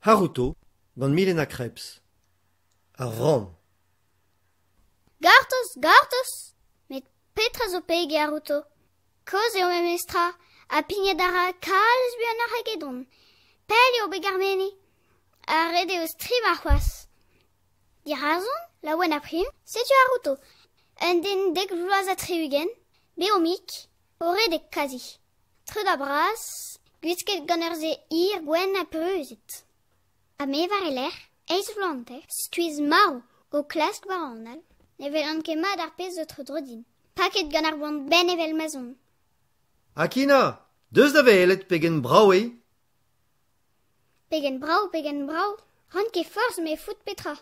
Haruto, gant Milena Krebs. Ar vran. Gartos, met petra zo pege Haruto. Koz eo mem estra, a pignadara kalz buan ar hagedon. Pel eo begarmeni, a red eo strim ar c'hoaz. Di razon, la oan aprim, setu Haruto. Un den dek vloaz a treugen, beomik, o redek kazi. Treud a bras, gwisket gant ur ze ir gwen a peuzet. A me var eler, eiz vlante, skuiz marou, o klask baranal, nevel an ket mat ar pez etre drodin. Paket gant ar bont ben evel mazon. Akina, deus da velet pegen braoe. Pegen brau, ran ket forz me fout petra.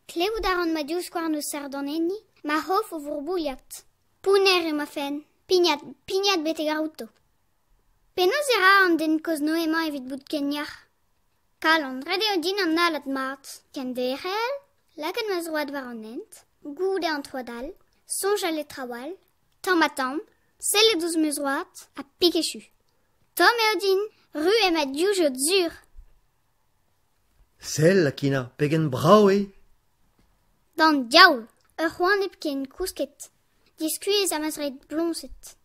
Klevout a ran ma diouz kwar neus sardon enni, ma hof o vourbouliat. Pouner e ma fen, pignat bete Haruto. Penaos era an den koz noemañ evit bout kenyar. Kalon, redeo din an alat mat, ken derel, laken ma zroad war an ent, goude an troadal, sonj a letrawal, tamm, sel e douz me zroad, a pikechu. Tom eo din, ru e ma dioujot zur. Sel, Akina, pegen braoe. Dan diaoul, ur c'hoant ep ken kousket. Diskuiz a mazret blonset.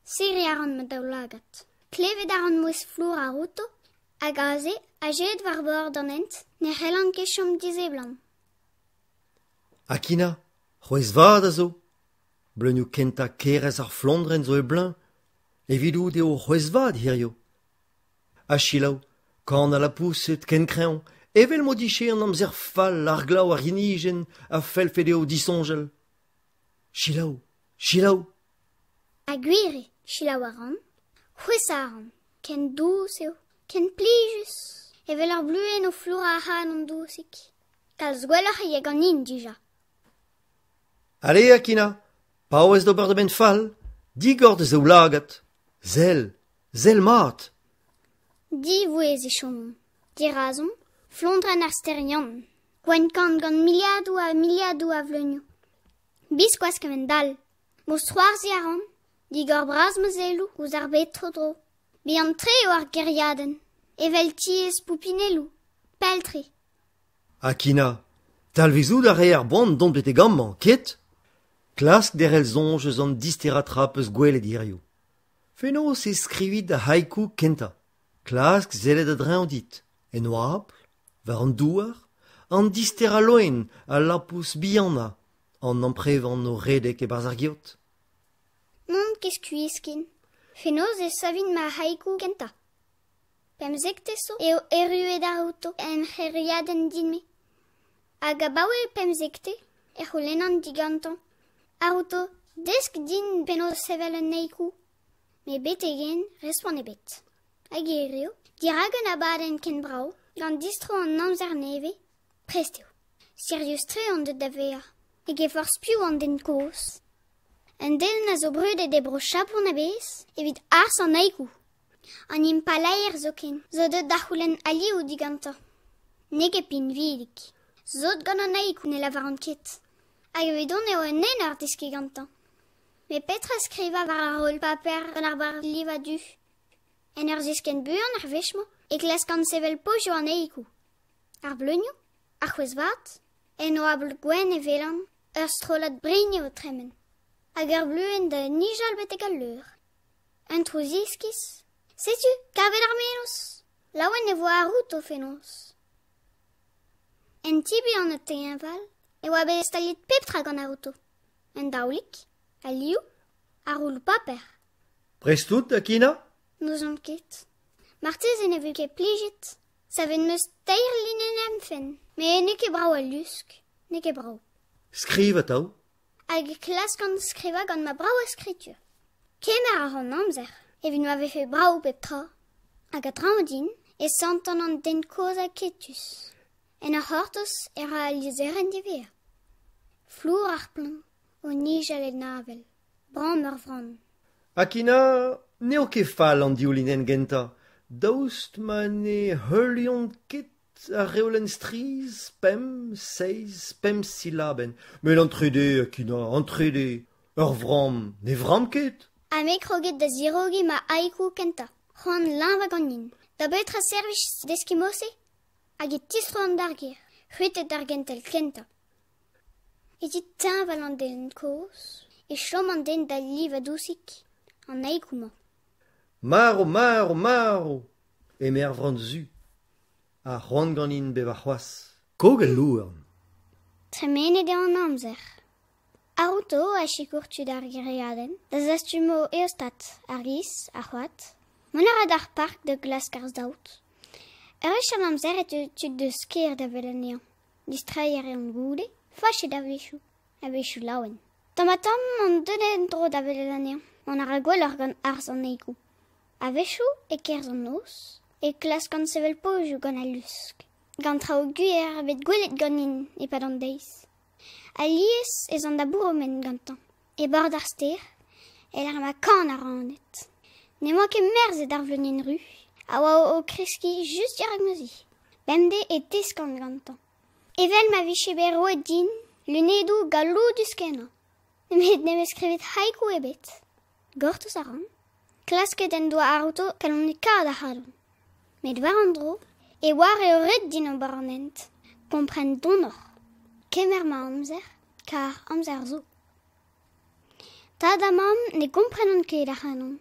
Seri a ran ma daoulagat. Klevet a ran moez flour a Haruto, a gaze, a jet war bord an ent, ne c'hellan ket chom dizeblan. Akina, c'hwez vat a zo. Bleunioù kenta kerez ar flondren zo e blein, evidout eo c'hwez vat hirio. A chilaou, kan a la pousset ken kreñv, evel modiche an amzer fall ar glav ar inijen a felfet eo disonjel. Chilaou. A gwire, chilaou a ran, c'hwez a ran, ken dous eo, ken plijus, evel ar bluen o flour a han an dousik. Kalz gwelloc'h e yeg an in dija. Allez, Akina, paouez d'ober de ben fall, digord zo lagat. Zel mat. Di vouez e chom. Di razon, flondren ar sterian. Gwen kant gant miliadou a vleunio. Bis kwaz kemen dal. Mouz troarzi a ran, digor braz ma zelou ouz ar bet tro dro. Bi an tre o ar geriaden. Evel tiez poupinelou. Peltri. Akina, talvezout a re ar band dont bete gamman, ket? Klask derel zonjez an disteratrap eus gwelet hirio. Fenoz e skrivit a haiku kenta. Klask zelet a dreñ dit. En oapl, war an douar, an distera loen a lapous bianna, an amprevan o redek e barz ar giot. Mont ket skuizkin. Fenoz e savin ma haiku kenta. Pemzek teso eo erue da Haruto en c'heriaden din me. Hag a baoe pemzekte e c'houlennan digantan. Haruto, desk din penaos sevel an neikou. Me bet egen respon e bet. Hag eo, diragen abaden ken brao, gant distro an amzer neve, presteo. Serius tre an de da vea, eg e forz piou an den koz. An den a zo brudet e bro chapoun a bez, evit ars an neikou. An impalaer zo ken, zo deut da c'houlenn alioù diganta. Neg e pin vidik. Zot gant an neikou ne lavar an ket. Hag evidon eo en en ar deske gantan. Me petra skriva war ar rol paper gant ar bar liva du. En ur zisken buan ar vechmo, e klaskan sevel pojo an eikou. Ar bleunio, ar c'hwez vat, en oabl gwen e velan, ur strolat brinio o tremen. Hag ur bluen da nijal betek al leur. Un trou ziskis. Setu, kavet ar menos. Laouen e vo a Haruto fenoz. En tibi an o tein val, e oa bet stalit pep gant Haruto. En daoulik, a liou, a roulou paper. Prestout, Akina? Nous an ket. Martez en evu ket plijit. Savet meus teir linen emfen. Me ne ket brao a lusk. Ne ket brao. Skriv ataou. Hag klask an skriva gant ma brao a skritur. Kemer a ran amzer. Evit no ave fe brao pep tra. Hag a traoù din, e santan an den koz a ketus. En a hortos era a lizeren de ver. Flour ar plan, o nijal e navel. Bram ur vran. Akina, neo ket fall an diolinen genta. Daoust ma ne heulion ket a reolenn striz, pem, seiz, pem silaben. Men entrede, Akina, entrede. Ur vram, ne vram ket? A me kroget da zirogi ma haiku kenta. C'hoant lin va gant nin. Da betra service d'eskimose, hag e tistro an dargir, c'huetet d'argentel kenta. E dit tin valandel kos, e chom an den da liva dousik, an eikouma. Maro, maro, maro, emer vran zu. A c'hoant ganin bewa c'hoaz. Kogel louarn. Tremenet eo an amzer. Arouto a chikourtu d'ar geriaden, da zastumo eostat ar giz, ar c'hoat, monar ad ar park de glas karz daout. Erech an amzer et tud de sker da velanean. Distraier an goude, fachet da vechou laouen. Tamatam an deunet dro da velanean, an ar gwell ar gant arz an eikou. A vechou e kerz an nos, e klas gant sevel pojou gant a lusk. Gant trao guer bet gwelet ganin e pad an deiz. A lies ez an da bourromen gantan. E bord ar ster, el ar ma kan ar anet. Ne moa ket merzet ar vlenin ru, a oa o kreski just dirag neuzi. Bemde e teskan gantan. Evel ma viche bero et din, le nedou galou du skena. Met ne me skrivet haiku ebet. Gortos a ran. Klasket en doa arouto kalon e kad a hadon. Met war an dro, e war eo red din o baranent. Kompren donor. Kemer ma amzer, kar amzer zo. Tad amam ne komprenon ket ar c'hanon.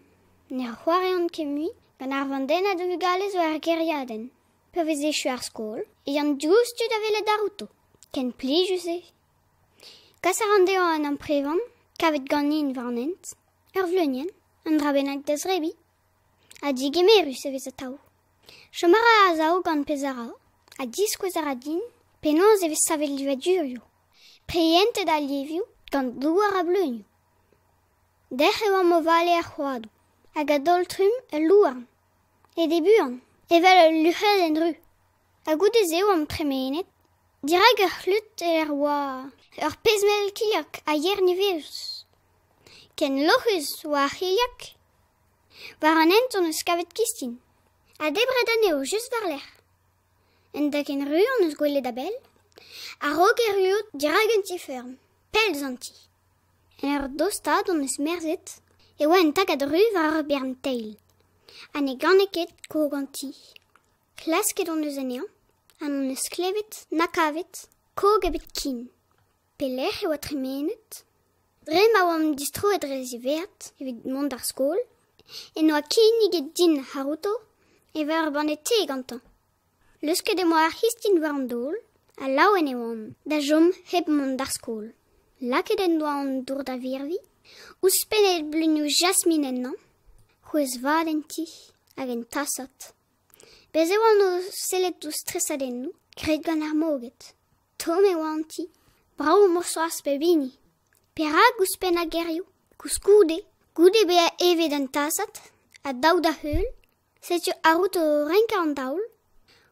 Ne c'hoarean ket mui, gant ar vanden a devu gale zo ar geriaden. Per vez echu ar skol, e an dioustud a velet arouto. Ken plijus e. Kas ar an deo an am prevan, kavet ganin varnent, ur vleunien, an dra bennak da zrebi. A digemerus e vez a tao. Chomara a zao gant pezara, a diskwez a radin, penaos e vez savel livadurio. Preente da lievio gant douar a bleunio. Dech eo am o vale ar c'hoadou, hag a doltrum e louarn. E debuan, evel luc'het en ru. A goudez eo am tremenet, dirag ur c'hlut e er oa ur pezmel kiliak a yer niveus. Ken loc'hus oa ar c'hiliak, war an ent on eus kavet kistin. A debret aneo just war l'er. En da ken ru on eus gwele da bel, a rog e ruot dirag un ti ferm, pel zanti. En ur dostad on eus merzet, e oa en tagad ru war ur bern teil. An e ganeket koganti. Klasket on eus anean, an on eus klevet, nakavet, kog ebet kin. Pelec'h e oa tremenet. Dre ma oam distro e drezi vert, evit mont ar skol, en oa kinig et din harouto, e war bandet te gantan. Leusket e moa ar histin war an dol, a laouen e oan, da jom heb mont ar skol. Laket en doa an dour da virvi, ouspenet blunio jasmin en nan, c'hwez vad en ti, hag en tasat. Bez e oan o sellet o stressaden nou, gret gant ar moget. Tom e oan ti, brao morsoaz pe bini. Perag ouspen a gerio, kous goude be a evet an tasat, a daou da heul, setu arout o renka an daoul,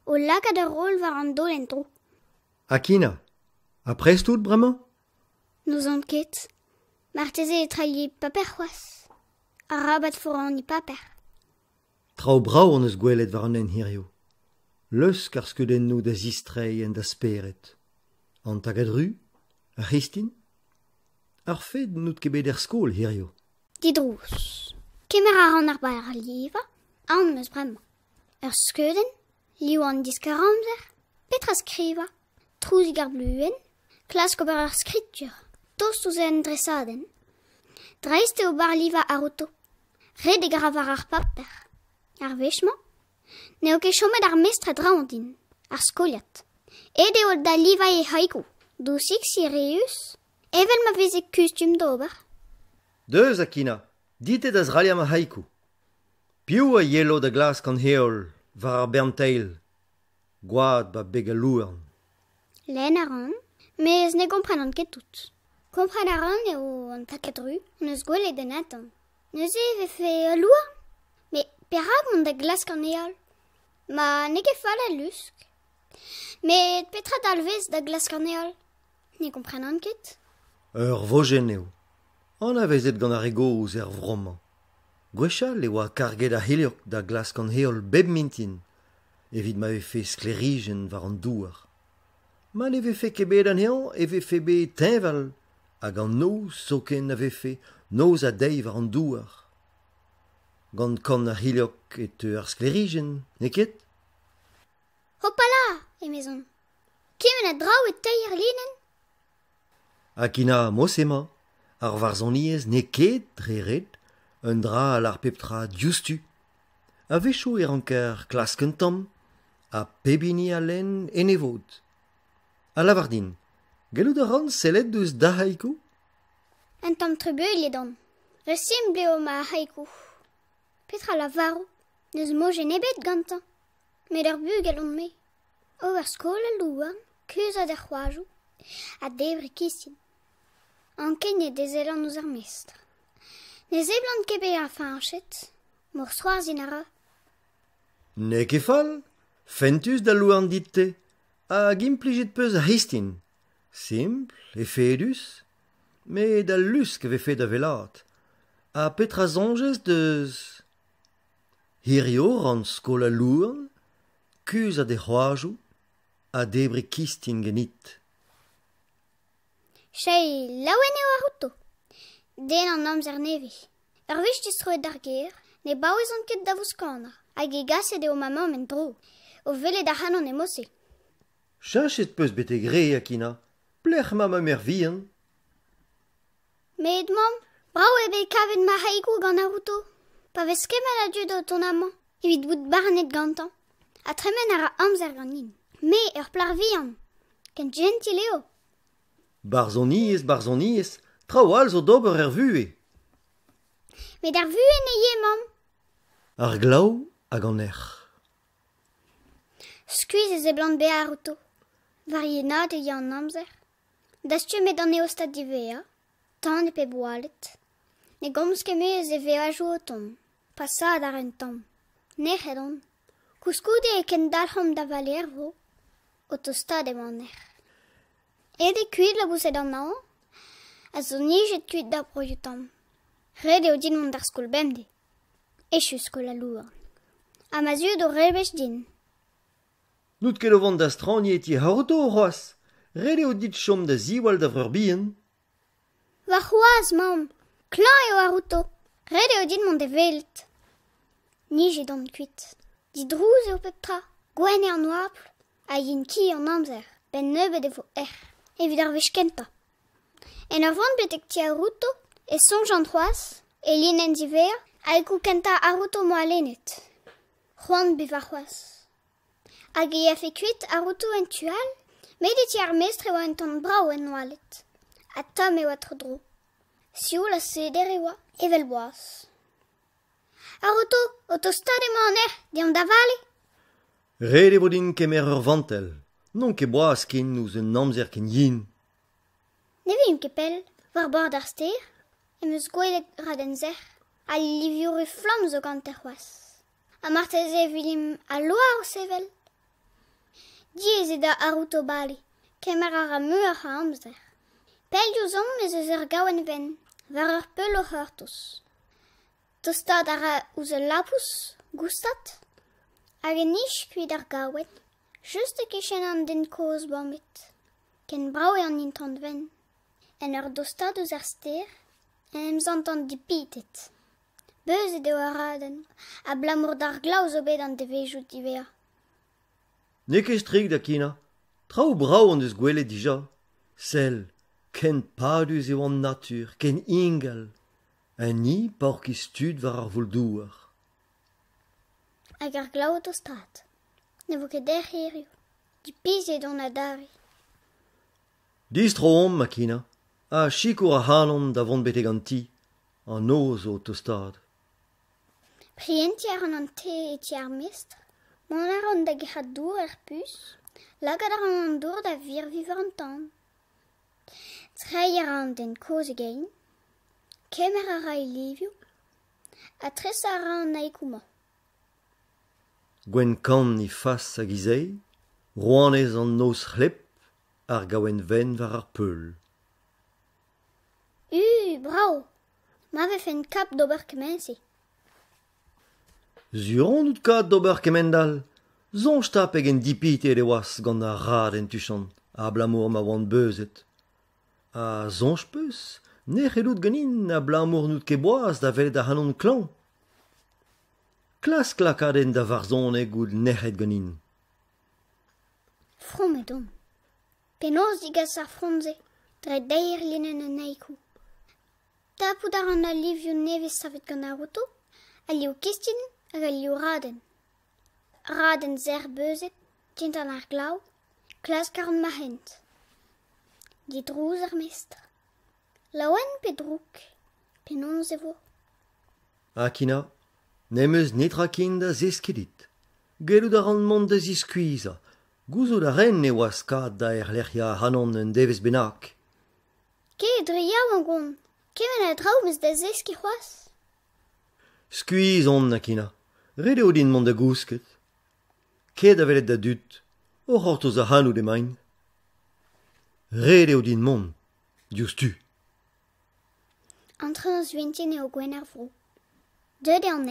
o lakad ur rol war an dol en tro. Akina, apres tout bremañ? Nous an ket, marteze e tralier paper c'hoaz, a rabat foran ni paper. Trao brao on eus gwelet war an en hirio. Leus karskeuden nou da zistrei en da speret. An tagad ru, a c'histin? Ar fed nout ket bet er skol hirio. Didrous. Kemer a ran ar bar liva, an meus bremañ. Ur skeuden, liou an diskar amzer, petra skriva, trouzig ar bluen, klask ober ar skritur, tost ouz en dresaden. Dreiste o bar liva arouto, red e gravar ar paper. Ar vechman, neo ket chomet ar mestre draondin, ar skoliat. Ede o da liva e haiku, dousik Sirius, evel ma veze kustum d'ober. Deus, Akina, dit ed az raliam a haiku. Piou a yelo da glas kan heol, war ar bernteil. Gwad ba beg a louarn. Len a ran, mez ne komprenan ket tout. Kompren a ran eo an taket ru, neus gwele den atan. Neus e vefe a louarn? Me perag mont da glas kan heol? Ma ne ket fall a lusk. Me petra dalvez da glas kan heol? Ne komprenan ket? Ur vojen eo. An a vezet gant ar egoz er vroman. Gwechal e oa karget a heliok da glas kan heol beb mintin, evit ma vefe sklerijen war an douar. Ma ne vefe kebet an hean e vefe be tenval, hag an noz soken a vefe noz a deiv war an douar. gant kan ar hiliok et ur sklerigen, ne ket? Hopala, maison. Kemen a draou et teir linen? Akina mosema, ar varzhoniez ne ket dre red, un dra al ar peptra diustu. A vecho er anker klask un tamm, a pebini a len en evod. A lavardin, gallout a ran sellet deus da haiku? Un tamm trebeu il don. Ressemble o ma haiku. Petra la varo, neus moje nebet gantan. Met ur bug alon me. O ar skol a louan, kuzat ar c'hoazhou, a debre kistin. Ankennet des elan ouz ar mestr. Ne zeblant kebe ar fanchet, mor soarzin a ra. Ne ket fall, fentus da louarn dit te, a gimplijet peus a histin. Simple e fedus, me da lusk ave fet da velat. A petra zonges deus... Hirio ran skol a louarn, kuzat e c'hoazhou, a debre kistin genit. Chei laouen eo ar auto. Den an amzer neve. Ur wech distroet d'ar ger, ne baouez an ket da vouskana, hag e gaset eo ma mam en dro, o vele da hanon e mosse. Chachet peus bete gre, Akina. Plech ma mer vihan. Met mam, brao ebe kavet ma haiku gant ar auto. Pa vez kemal a dieu do ton amant, evit bout barnet gantan. A tremen ar amzer ganin. Me ur plar vihan, ken gentil eo. Barzhoniez, traoal zo d'ober er vue. Met ar vue ne ye, mam. Ar glaou hag an er. Skuiz e zeblant be ar auto. Varienat e ya an amzer. Da stu met an eo stad divea, tan e pe boalet. Ne gomz kemez e ve a jou o tom. Passad ar un tom. Ne redon. Kouskoude e ken dalhom da valer vo. O to stad e man er. Ede kuit la bousset an an, a zo nijet kuit da projutam. Red eo din mont d'ar skol bemde. Echu skol a louan. A ma zud o rebech din. Nout ket o vant da stranje eti haroto o c'hoaz. Red eo dit chom da ziwal da vreur bihan. Va c'hoaz, mam. Klan eo ar auto. Red eo din mont e velet. Nijet an kuit. Di drouz eo peptra. Gwen e an oapl. A yin ki an amzer. Ben neubet e vo evit ar vech kenta. En ar vant betek ti ar auto, e sonj an c'hoaz, e linen diver, a ekou kenta ar auto mo alenet. C'hoant bev ar c'hoaz. Hag e a fe kuit ar auto en tual, met ti ar mestre oa en tan brao en oalet. A tom eo a tro dro. Sioul a seder eoa, evel boaz. Ar auto stad emañ an di an da vale. Red e vo din kemer ur vantel. Non ket boaz ken ouz un amzer ken yin. Ne vim ket pel, war bord ar ster, em eus gwelet raden zer, a liviour e flam zo gant er c'hoaz. A martez e vilim a loar o sevel. Diez e da ar auto bali, kemer ar a meur a amzer. Pel diouzon ez eus ur gaouen ven, war ur peul o c'hortoz. Tostad ar a ouz e lapous, goustat, hag en ish kuit ar gaouen, just e kechen an den koz bommet. Ken brao e an intant ven. En ur dostad ouz ar ster, en em zantant dipitet. Beuzet eo araden, a blamour d'ar glav zo bet an devejout divea. Ne ket strik da kina. Traoù brao an deus gwelet dija. Sel, ken padus eo an natur, ken ingal. En ni paour ki stud war ar voldouar. Hag ar glav o stad. Ne vo ket der hirio. Dipizet on a dare. Distro om, Makina. A chikour a hanon da vont betek an ti. An oz o tostad. Prienti ar an te et ti ar mestre. Mon ar an da gerad dour er pus. Lagad ar an dour da vir viver an tan. Trei ar an den koz egein. Kemer ar a livio. A tres ar an naikouma. Gwen kan ni fas hag izei. Rouanez an noz c'hlep. Ar gaouen ven war ar peul. Bravo. Ma ve fen kap d'ober kemense. Zuron out kat d'ober kemendal. Zonj tap egen dipite e oas gant ar rad en tuchant. A blamour ma oant beuzet. A zonj peus, ne c'hellout ganin a blamour nout ket boaz da velet a hanon klan. Klas klakaden da varzone gud nechet ganin. Fromedom. Penaos digas ar fronze, dre deir linen an haiku. Tapout ar an alivio nevez savet gant Naruto, alio kistin hag alio raden. Raden zer beuzet, dintan ar glav, klas karn mahent. Didrouz ar mestr. Laouen pedrouk, penons e vo. Akina, nemeus netra ken da zeskedit. Gelou da ran mont da ziskuiza. Gouzo da ren ne oas kat da lercia hanon en devez benak. Ke dre yaou an gont, kemen a draoumez da zeski c'hoaz. Skuiz on, Akina. Rede o din mont da gousket. Ket a velet da dut. O c'hortoz a hanou de main. Rede o din mont. Diouz tu. Entre nos vintien eo gwen ar vro. Deuet an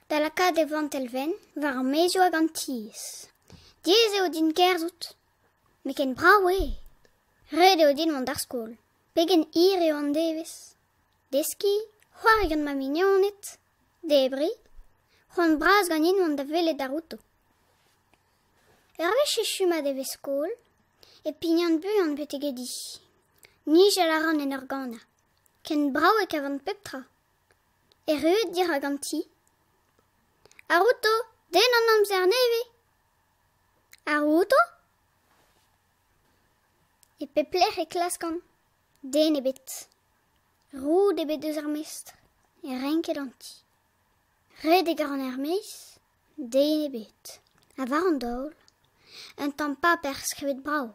da la kad e vant elven, war an mezio hag an tiez. Diez eo din kerzout. Me ken brav e. Red eo din mont ar skol. Pegen ir eo an devez. Deski, c'hoar gant ma mignonnet. Debri, c'hoant braz ganin mont da velet ar outo. Ervech e chuma devez skol, e pignan bu an betegedi. Nijel a ran en ur gana. Ken brao e kavant peptra. E ruet dir hag an ti. Ar outo, den an amzer neve. Ar outo? E pepler e klaskan. Den e bet. Roud e bet eus ar mestr. E renket an ti. Red e gar an er meiz. Den e bet. A war an daol. Un tamm paper skrivet brao.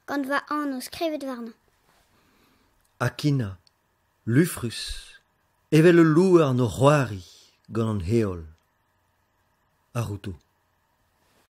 Gant va an o skrivet warna. Akina, lufrus, evel louar no c'hoari gant an heol. Aruto.